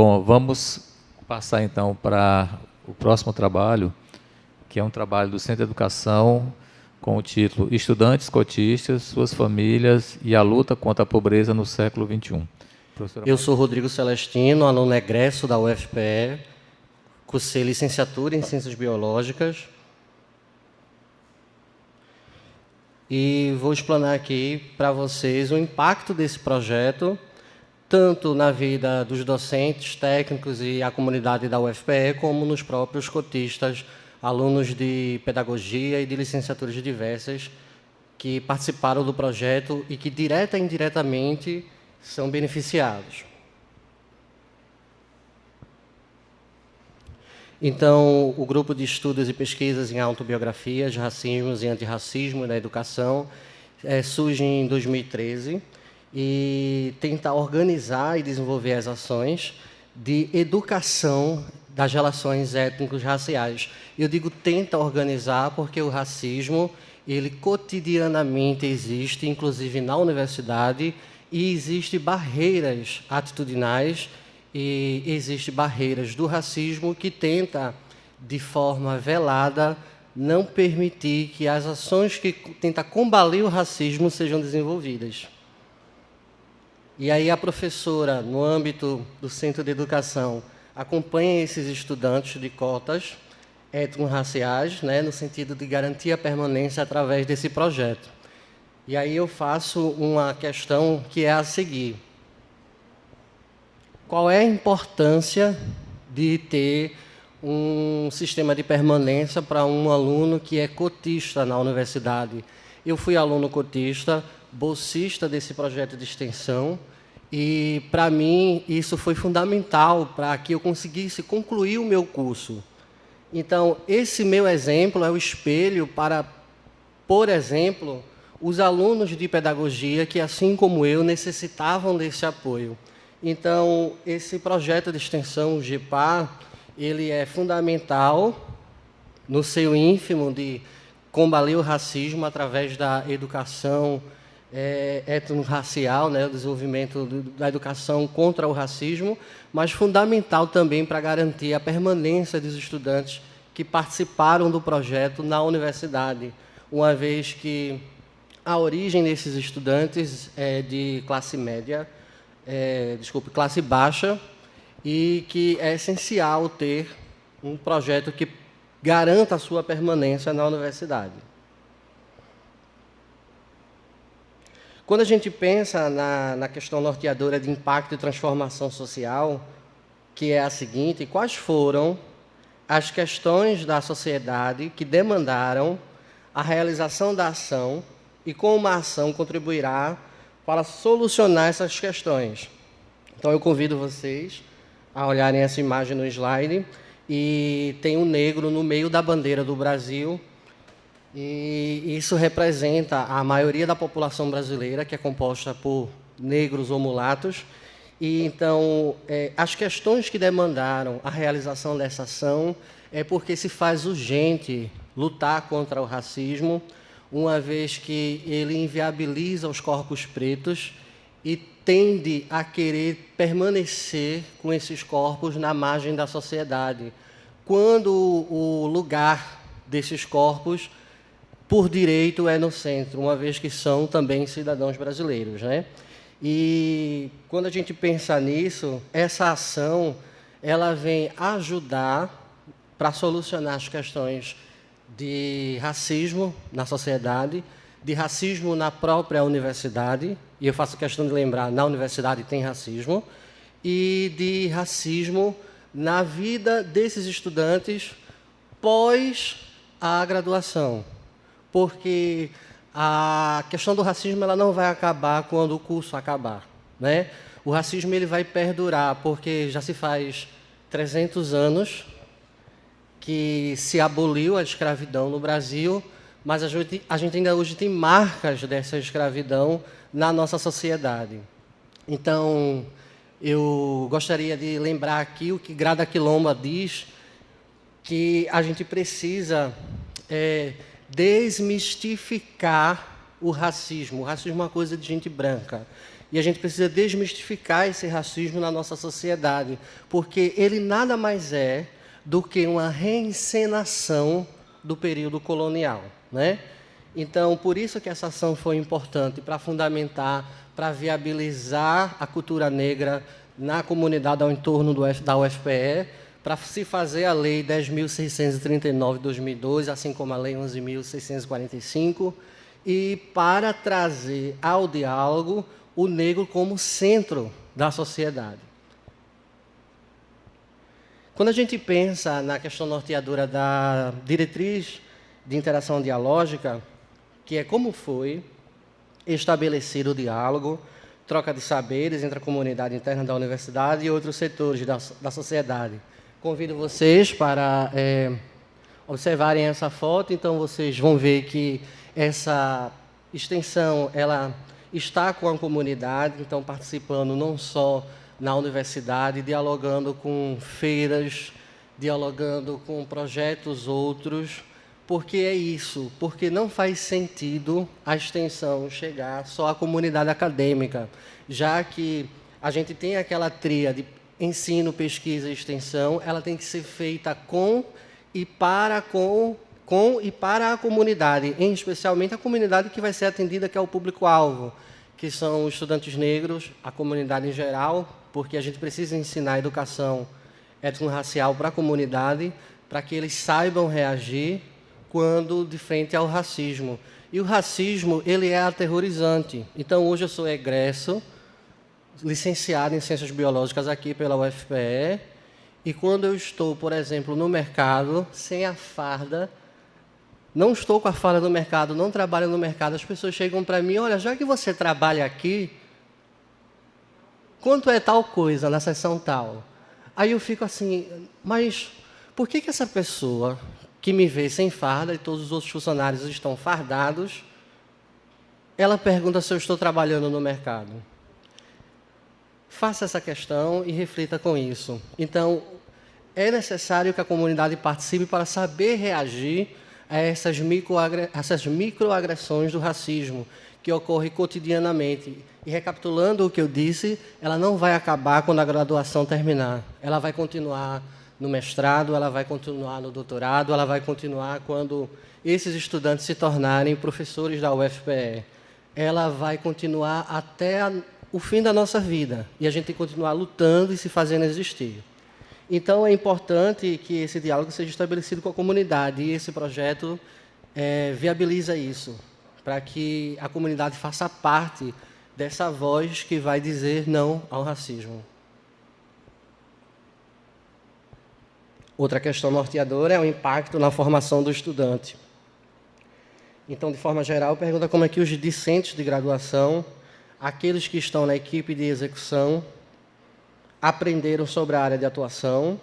Bom, vamos passar então para o próximo trabalho, que é um trabalho do Centro de Educação com o título Estudantes Cotistas, Suas Famílias e a Luta contra a Pobreza no Século XXI. Eu sou Rodrigo Celestino, aluno egresso da UFPE, cursei licenciatura em Ciências Biológicas e vou explanar aqui para vocês o impacto desse projeto, tanto na vida dos docentes, técnicos e a comunidade da UFPE, como nos próprios cotistas, alunos de pedagogia e de licenciaturas diversas que participaram do projeto e que, direta e indiretamente, são beneficiados. Então, o grupo de estudos e pesquisas em autobiografias, racismos e antirracismo na educação surge em 2013 e tenta organizar e desenvolver as ações de educação das relações étnico-raciais. Eu digo tenta organizar porque o racismo, ele cotidianamente existe, inclusive na universidade, e existem barreiras atitudinais e existem barreiras do racismo que tenta, de forma velada, não permitir que as ações que tentam combater o racismo sejam desenvolvidas. E aí a professora, no âmbito do Centro de Educação, acompanha esses estudantes de cotas étnico-raciais, no sentido de garantir a permanência através desse projeto. E aí eu faço uma questão que é a seguir. Qual é a importância de ter um sistema de permanência para um aluno que é cotista na universidade? Eu fui aluno cotista, bolsista desse projeto de extensão, e, para mim, isso foi fundamental para que eu conseguisse concluir o meu curso. Então, esse meu exemplo é o espelho para, por exemplo, os alunos de pedagogia que, assim como eu, necessitavam desse apoio. Então, esse projeto de extensão, o GEPAR, ele é fundamental no seu ínfimo de combater o racismo através da educação étnico-racial, o desenvolvimento da educação contra o racismo, mas fundamental também para garantir a permanência dos estudantes que participaram do projeto na universidade, uma vez que a origem desses estudantes é de classe média, classe baixa, e que é essencial ter um projeto que garanta a sua permanência na universidade. Quando a gente pensa na questão norteadora de impacto e transformação social, que é a seguinte: quais foram as questões da sociedade que demandaram a realização da ação e como a ação contribuirá para solucionar essas questões? Então, eu convido vocês a olharem essa imagem no slide, e tem um negro no meio da bandeira do Brasil, e isso representa a maioria da população brasileira, que é composta por negros ou mulatos. E, então, as questões que demandaram a realização dessa ação é porque se faz urgente lutar contra o racismo, uma vez que ele inviabiliza os corpos pretos e tende a querer permanecer com esses corpos na margem da sociedade, quando o lugar desses corpos, por direito, é no centro, uma vez que são também cidadãos brasileiros, E quando a gente pensa nisso, essa ação ela vem ajudar para solucionar as questões de racismo na sociedade, de racismo na própria universidade, e eu faço questão de lembrar, na universidade tem racismo, e de racismo na vida desses estudantes pós a graduação, porque a questão do racismo ela não vai acabar quando o curso acabar, O racismo ele vai perdurar, porque já se faz 300 anos que se aboliu a escravidão no Brasil, mas a gente ainda hoje tem marcas dessa escravidão na nossa sociedade. Então, eu gostaria de lembrar aqui o que Grada Quilomba diz, que a gente precisa desmistificar o racismo. O racismo é uma coisa de gente branca. E a gente precisa desmistificar esse racismo na nossa sociedade, porque ele nada mais é do que uma reencenação do período colonial, né? Então, por isso que essa ação foi importante, para fundamentar, para viabilizar a cultura negra na comunidade ao entorno da UFPE, para se fazer a Lei 10.639 de 2002, assim como a Lei 11.645, e para trazer ao diálogo o negro como centro da sociedade. Quando a gente pensa na questão norteadora da diretriz de interação dialógica, que é como foi estabelecido o diálogo, troca de saberes entre a comunidade interna da universidade e outros setores da sociedade. Convido vocês para observarem essa foto, então vocês vão ver que essa extensão ela está com a comunidade, então participando não só na universidade, dialogando com feiras, dialogando com projetos outros, porque é isso, porque não faz sentido a extensão chegar só à comunidade acadêmica, já que a gente tem aquela tríade ensino, pesquisa e extensão, ela tem que ser feita com e para a comunidade, especialmente a comunidade que vai ser atendida, que é o público-alvo, que são os estudantes negros, a comunidade em geral, porque a gente precisa ensinar a educação étnico-racial para a comunidade, para que eles saibam reagir quando de frente ao racismo. E o racismo, ele é aterrorizante. Então, hoje eu sou egresso, licenciado em Ciências Biológicas aqui pela UFPE, e quando eu estou, por exemplo, no mercado, sem a farda, não estou com a farda no mercado, não trabalho no mercado, as pessoas chegam para mim, olha, já que você trabalha aqui, quanto é tal coisa na seção tal? Aí eu fico assim, mas por que essa pessoa que me vê sem farda e todos os outros funcionários estão fardados, ela pergunta se eu estou trabalhando no mercado? Faça essa questão e reflita com isso. Então, é necessário que a comunidade participe para saber reagir a essas microagressões do racismo que ocorrem cotidianamente. E recapitulando o que eu disse, ela não vai acabar quando a graduação terminar. Ela vai continuar no mestrado, ela vai continuar no doutorado, ela vai continuar quando esses estudantes se tornarem professores da UFPE. Ela vai continuar até o fim da nossa vida. E a gente tem que continuar lutando e se fazendo existir. Então, é importante que esse diálogo seja estabelecido com a comunidade. E esse projeto viabiliza isso, para que a comunidade faça parte dessa voz que vai dizer não ao racismo. Outra questão norteadora é o impacto na formação do estudante. Então, de forma geral, pergunta como é que os discentes de graduação, aqueles que estão na equipe de execução, aprenderam sobre a área de atuação,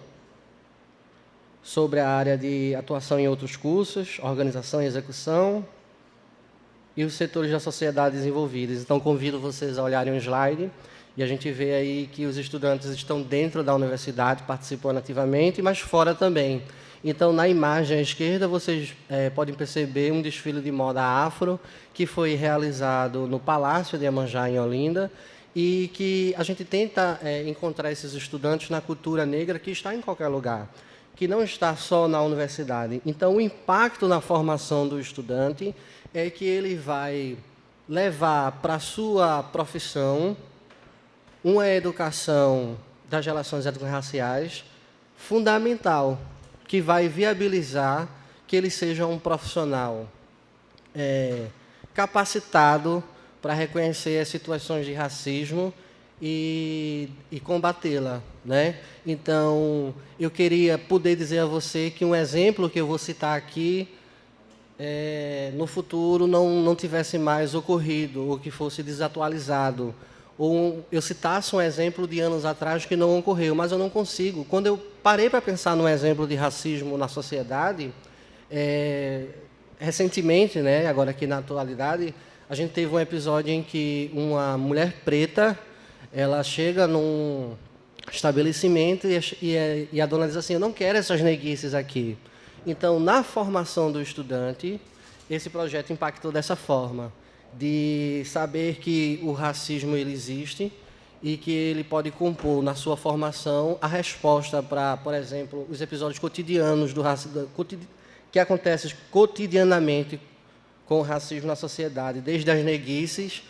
sobre a área de atuação em outros cursos, organização e execução, e os setores da sociedade desenvolvidos. Então, convido vocês a olharem o slide, e a gente vê aí que os estudantes estão dentro da universidade, participando ativamente, mas fora também. Então, na imagem à esquerda, vocês podem perceber um desfile de moda afro, que foi realizado no Palácio de Iemanjá, em Olinda, e que a gente tenta encontrar esses estudantes na cultura negra que está em qualquer lugar, que não está só na universidade. Então, o impacto na formação do estudante é que ele vai levar para a sua profissão uma educação das relações étnico-raciais fundamental, que vai viabilizar que ele seja um profissional capacitado para reconhecer as situações de racismo e combatê-la, né? Então, eu queria poder dizer a você que um exemplo que eu vou citar aqui, no futuro, não tivesse mais ocorrido, ou que fosse desatualizado, ou eu citasse um exemplo de anos atrás que não ocorreu, mas eu não consigo. Quando eu parei para pensar num exemplo de racismo na sociedade, recentemente, né, agora aqui na atualidade, a gente teve um episódio em que uma mulher preta, ela chega num estabelecimento e a dona diz assim, eu não quero essas neguices aqui. Então, na formação do estudante, esse projeto impactou dessa forma, de saber que o racismo ele existe e que ele pode compor na sua formação a resposta para, por exemplo, os episódios cotidianos do racismo que acontecem cotidianamente com o racismo na sociedade, desde as neguices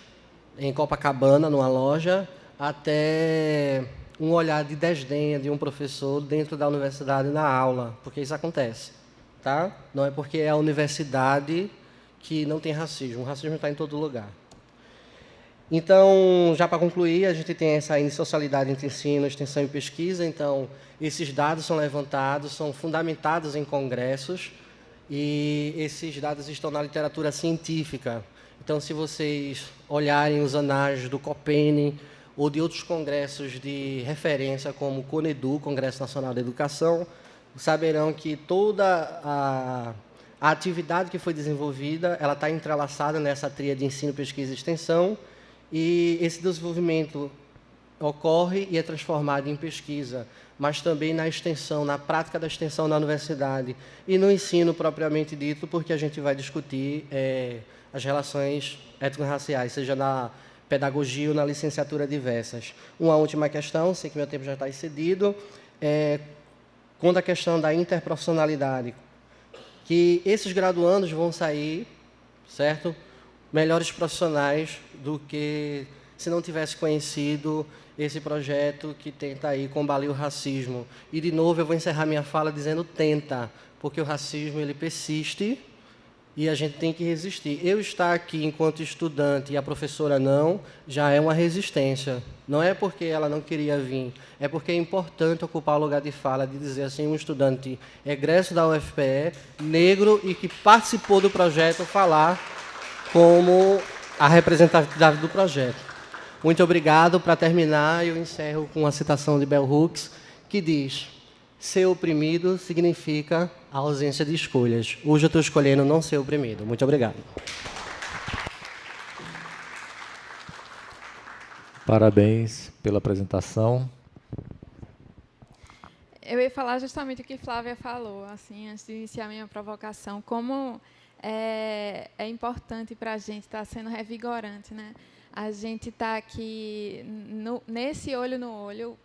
em Copacabana, numa loja, até um olhar de desdenha de um professor dentro da universidade na aula, porque isso acontece, tá? Não é porque é a universidade que não tem racismo, o racismo está em todo lugar. Então, já para concluir, a gente tem essa socialidade entre ensino, extensão e pesquisa. Então, esses dados são levantados, são fundamentados em congressos, e esses dados estão na literatura científica. Então, se vocês olharem os anais do COPENE ou de outros congressos de referência, como o CONEDU, Congresso Nacional da Educação, saberão que toda a atividade que foi desenvolvida, ela está entrelaçada nessa tríade de ensino, pesquisa e extensão, e esse desenvolvimento ocorre e é transformado em pesquisa, mas também na extensão, na prática da extensão na universidade e no ensino propriamente dito, porque a gente vai discutir as relações étnico-raciais, seja na pedagogia ou na licenciatura diversas. Uma última questão, sei que meu tempo já está excedido, quanto à questão da interprofissionalidade, que esses graduandos vão sair, certo? Melhores profissionais do que se não tivesse conhecido esse projeto que tenta aí combater o racismo. E, de novo, eu vou encerrar minha fala dizendo tenta, porque o racismo ele persiste e a gente tem que resistir. Eu estar aqui enquanto estudante e a professora não, já é uma resistência. Não é porque ela não queria vir, é porque é importante ocupar o lugar de fala, de dizer assim, um estudante egresso da UFPE, negro e que participou do projeto, falar como a representatividade do projeto. Muito obrigado. Para terminar, eu encerro com uma citação de Bell Hooks, que diz: ser oprimido significa a ausência de escolhas. Hoje eu estou escolhendo não ser oprimido. Muito obrigado. Parabéns pela apresentação. Eu ia falar justamente o que Flávia falou, assim, antes de iniciar a minha provocação, como é importante para a gente estar sendo revigorante, né? A gente está aqui nesse olho no olho,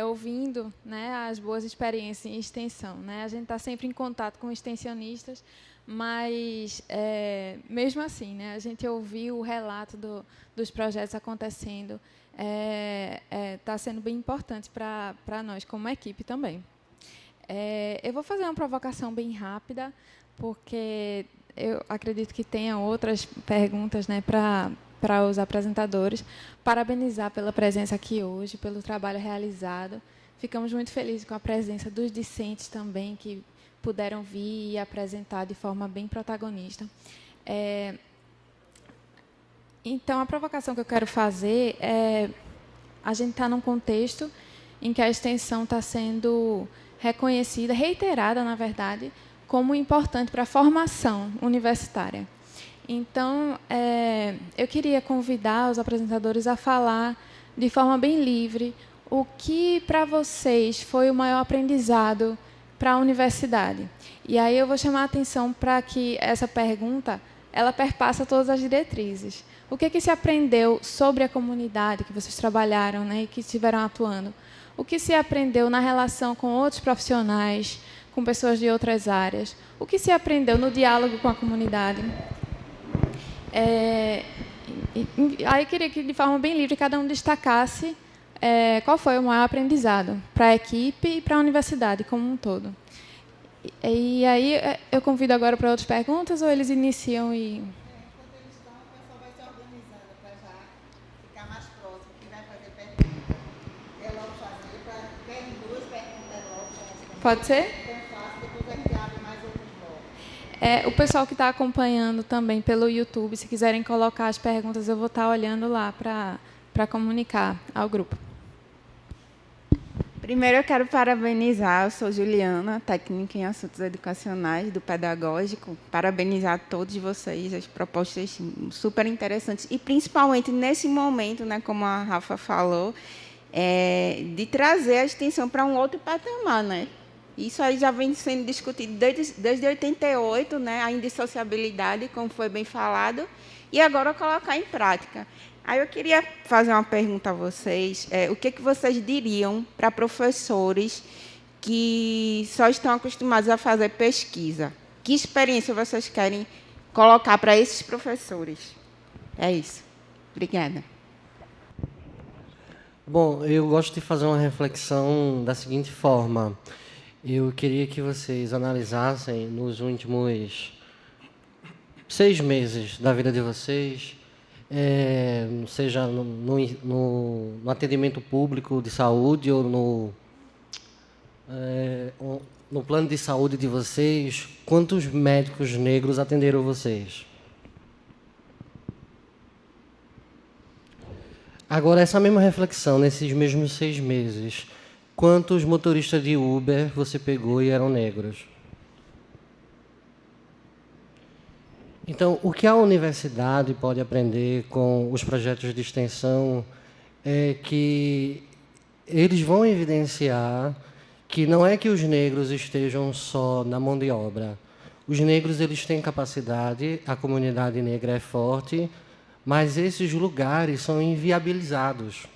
ouvindo, né, as boas experiências em extensão, né? A gente está sempre em contato com extensionistas, mas mesmo assim, né, a gente ouviu o relato dos projetos acontecendo, está sendo bem importante para nós como equipe também. Eu vou fazer uma provocação bem rápida, porque eu acredito que tenha outras perguntas, né, para os apresentadores. Parabenizar pela presença aqui hoje, pelo trabalho realizado. Ficamos muito felizes com a presença dos discentes também, que puderam vir e apresentar de forma bem protagonista. Então, a provocação que eu quero fazer é: a gente está num contexto em que a extensão está sendo reconhecida, reiterada, na verdade, como importante para a formação universitária. Então, eu queria convidar os apresentadores a falar de forma bem livre o que, para vocês, foi o maior aprendizado para a universidade. E aí eu vou chamar a atenção para que essa pergunta ela perpassa todas as diretrizes. O que se aprendeu sobre a comunidade que vocês trabalharam, né, e que estiveram atuando? O que se aprendeu na relação com outros profissionais, com pessoas de outras áreas? O que se aprendeu no diálogo com a comunidade? Aí eu queria que, de forma bem livre, cada um destacasse qual foi o maior aprendizado para a equipe e para a universidade como um todo. E aí eu convido agora para outras perguntas, ou eles iniciam e... Enquanto eles estão, o pessoal vai se organizando para já ficar mais próximo, que vai fazer pergunta. É logo fazer, para ter duas perguntas logo. Pode ser? Então faço, depois a gente abre mais outros blocos. O pessoal que está acompanhando também pelo YouTube, se quiserem colocar as perguntas, eu vou estar olhando lá para comunicar ao grupo. Primeiro, eu quero parabenizar, eu sou Juliana, técnica em assuntos educacionais do Pedagógico, parabenizar todos vocês, as propostas super interessantes, e principalmente nesse momento, né, como a Rafa falou, de trazer a extensão para um outro patamar, né? Isso aí já vem sendo discutido desde 88, né? A indissociabilidade, como foi bem falado, e agora colocar em prática. Aí eu queria fazer uma pergunta a vocês. O que vocês diriam para professores que só estão acostumados a fazer pesquisa? Que experiência vocês querem colocar para esses professores? É isso. Obrigada. Bom, eu gosto de fazer uma reflexão da seguinte forma. Eu queria que vocês analisassem nos últimos 6 meses da vida de vocês, seja no atendimento público de saúde ou no plano de saúde de vocês, quantos médicos negros atenderam vocês? Agora, essa mesma reflexão, nesses mesmos 6 meses, quantos motoristas de Uber você pegou e eram negros? Então, o que a universidade pode aprender com os projetos de extensão é que eles vão evidenciar que não é que os negros estejam só na mão de obra. Os negros eles têm capacidade, a comunidade negra é forte, mas esses lugares são inviabilizados.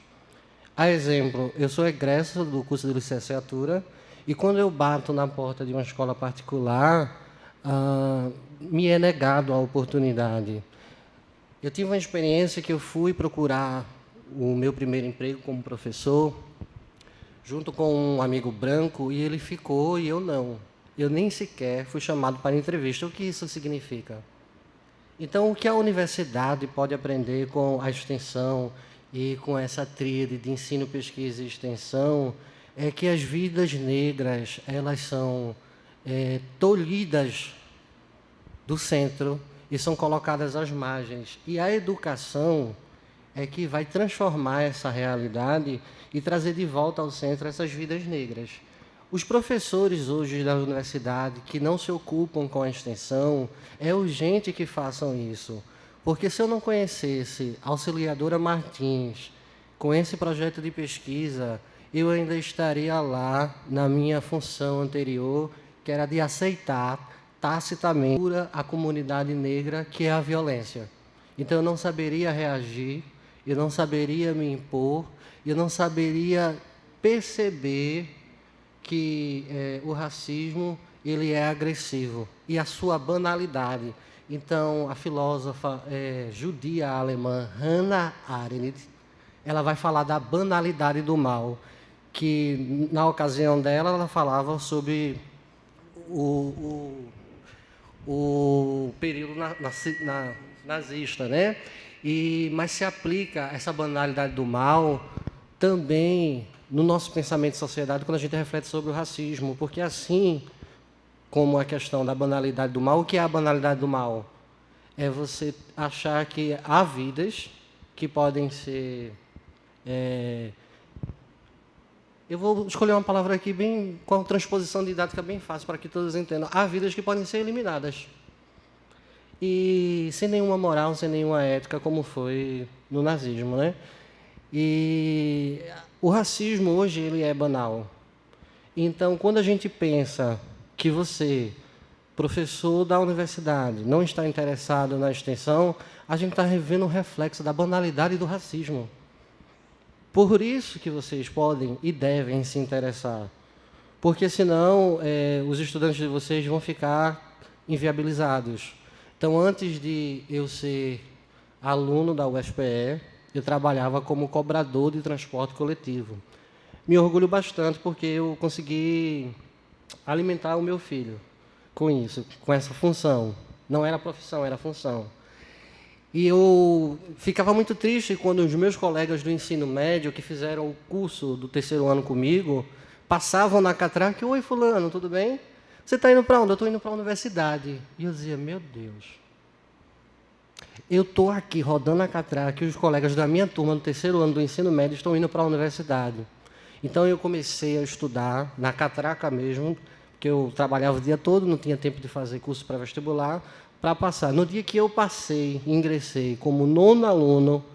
A exemplo, eu sou egresso do curso de licenciatura e quando eu bato na porta de uma escola particular, me é negado a oportunidade. Eu tive uma experiência que eu fui procurar o meu primeiro emprego como professor, junto com um amigo branco, e ele ficou e eu não. Eu nem sequer fui chamado para entrevista. O que isso significa? Então, o que a universidade pode aprender com a extensão e com essa tríade de ensino, pesquisa e extensão é que as vidas negras elas são tolhidas do centro e são colocadas às margens. E a educação é que vai transformar essa realidade e trazer de volta ao centro essas vidas negras. Os professores hoje da universidade que não se ocupam com a extensão, é urgente que façam isso. Porque se eu não conhecesse a auxiliadora Martins com esse projeto de pesquisa, eu ainda estaria lá na minha função anterior, que era de aceitar tacitamente a comunidade negra, que é a violência. Então, eu não saberia reagir, eu não saberia me impor, eu não saberia perceber que o racismo ele é agressivo e a sua banalidade. Então, a filósofa judia alemã Hannah Arendt, ela vai falar da banalidade do mal, que na ocasião dela ela falava sobre o período nazista, né? Mas se aplica essa banalidade do mal também no nosso pensamento de sociedade quando a gente reflete sobre o racismo, porque assim como a questão da banalidade do mal, o que é a banalidade do mal? É você achar que há vidas que podem ser... eu vou escolher uma palavra aqui bem com a transposição didática bem fácil para que todos entendam. Há vidas que podem ser eliminadas. E sem nenhuma moral, sem nenhuma ética, como foi no nazismo, né? E o racismo hoje ele é banal. Então, quando a gente pensa que você, professor da universidade, não está interessado na extensão, a gente está revendo o reflexo da banalidade do racismo. Por isso que vocês podem e devem se interessar. Porque, senão, os estudantes de vocês vão ficar inviabilizados. Então, antes de eu ser aluno da UFPE, eu trabalhava como cobrador de transporte coletivo. Me orgulho bastante porque eu consegui alimentar o meu filho com isso, com essa função. Não era profissão, era função. E eu ficava muito triste quando os meus colegas do ensino médio, que fizeram o curso do 3º ano comigo, passavam na catraca: oi, fulano, tudo bem? Você está indo para onde? Eu estou indo para a universidade. E eu dizia: meu Deus, eu estou aqui rodando a catraca e os colegas da minha turma do 3º ano do ensino médio estão indo para a universidade. Então eu comecei a estudar na catraca mesmo, porque eu trabalhava o dia todo, não tinha tempo de fazer curso pré-vestibular, para passar. No dia que eu passei, ingressei como 9º aluno,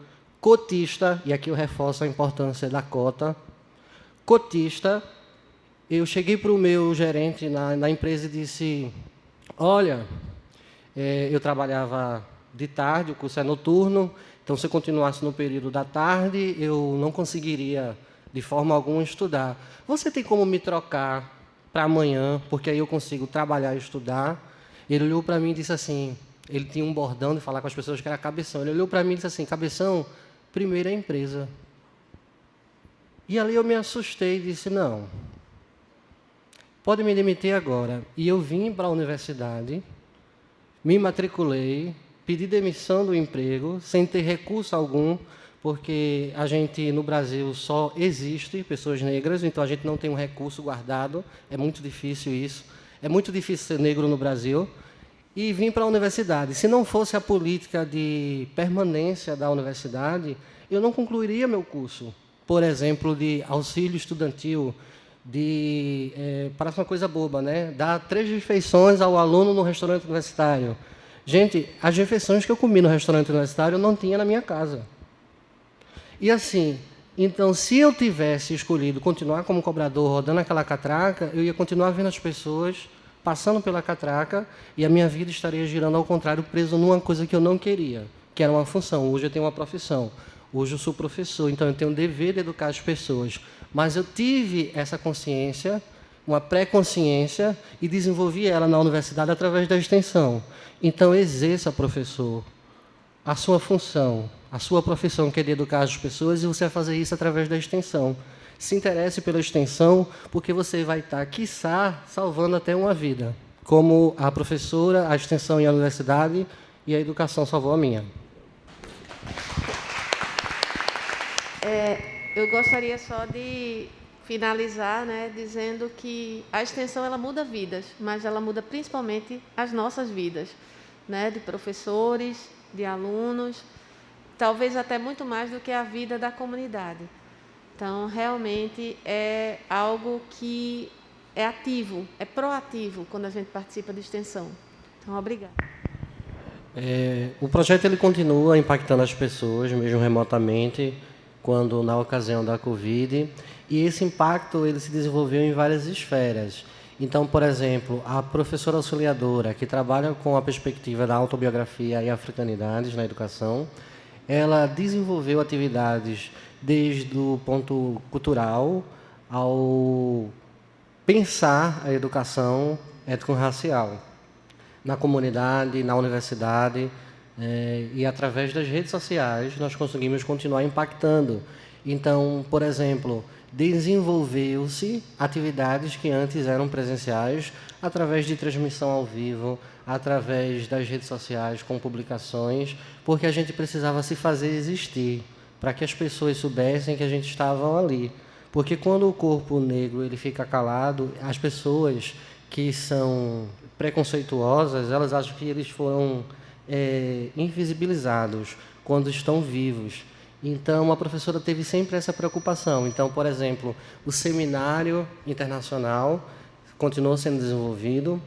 cotista, e aqui eu reforço a importância da cota, cotista, eu cheguei para o meu gerente na empresa e disse, olha, eu trabalhava de tarde, o curso é noturno, então se eu continuasse no período da tarde, eu não conseguiria de forma alguma estudar. Você tem como me trocar para amanhã, porque aí eu consigo trabalhar e estudar? Ele olhou para mim e disse assim, ele tinha um bordão de falar com as pessoas que era cabeção, ele olhou para mim e disse assim, cabeção, primeiro é a empresa. E ali eu me assustei e disse, não, pode me demitir agora. E eu vim para a universidade, me matriculei, pedi demissão do emprego, sem ter recurso algum, porque a gente, no Brasil, só existe pessoas negras, então a gente não tem um recurso guardado, é muito difícil isso. É muito difícil ser negro no Brasil. E vim para a universidade. Se não fosse a política de permanência da universidade, eu não concluiria meu curso. Por exemplo, de auxílio estudantil, parece uma coisa boba, né? Dar 3 refeições ao aluno no restaurante universitário. Gente, as refeições que eu comi no restaurante universitário eu não tinha na minha casa. E assim, então, se eu tivesse escolhido continuar como cobrador, rodando aquela catraca, eu ia continuar vendo as pessoas passando pela catraca e a minha vida estaria girando ao contrário, preso numa coisa que eu não queria, que era uma função. Hoje eu tenho uma profissão. Hoje eu sou professor, então eu tenho o dever de educar as pessoas. Mas eu tive essa consciência, uma pré-consciência, e desenvolvi ela na universidade através da extensão. Então, exerça, professor, a sua função, a sua profissão, que é de educar as pessoas, e você vai fazer isso através da extensão. Se interesse pela extensão, porque você vai estar, quiçá, salvando até uma vida. Como a professora, a extensão e a universidade, e a educação salvou a minha. Eu gostaria só de finalizar, né, dizendo que a extensão ela muda vidas, mas ela muda principalmente as nossas vidas, né, de professores, de alunos, talvez até muito mais do que a vida da comunidade. Então, realmente é algo que é ativo, é proativo quando a gente participa de extensão. Então, obrigada. O projeto ele continua impactando as pessoas, mesmo remotamente, quando na ocasião da Covid, e esse impacto ele se desenvolveu em várias esferas. Então, por exemplo, a professora auxiliadora, que trabalha com a perspectiva da autobiografia e africanidades na educação, ela desenvolveu atividades desde o ponto cultural ao pensar a educação étnico-racial na comunidade, na universidade, e através das redes sociais nós conseguimos continuar impactando. Então, por exemplo, desenvolveu-se atividades que antes eram presenciais através de transmissão ao vivo, através das redes sociais com publicações, porque a gente precisava se fazer existir, para que as pessoas soubessem que a gente estava ali. Porque quando o corpo negro ele fica calado, as pessoas que são preconceituosas, elas acham que eles foram invisibilizados quando estão vivos. Então, a professora teve sempre essa preocupação. Então, por exemplo, o seminário internacional continuou sendo desenvolvido,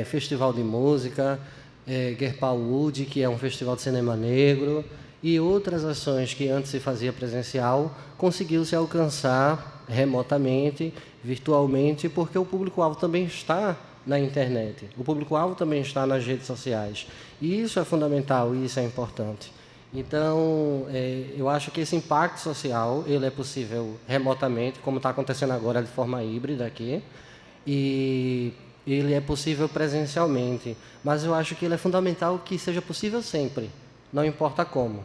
festival de música, Gerpawood, que é um festival de cinema negro, e outras ações que antes se fazia presencial, conseguiu-se alcançar remotamente, virtualmente, porque o público-alvo também está na internet. O público-alvo também está nas redes sociais. E isso é fundamental, e isso é importante. Então, eu acho que esse impacto social ele é possível remotamente, como está acontecendo agora de forma híbrida aqui, e ele é possível presencialmente. Mas eu acho que ele é fundamental que seja possível sempre, não importa como.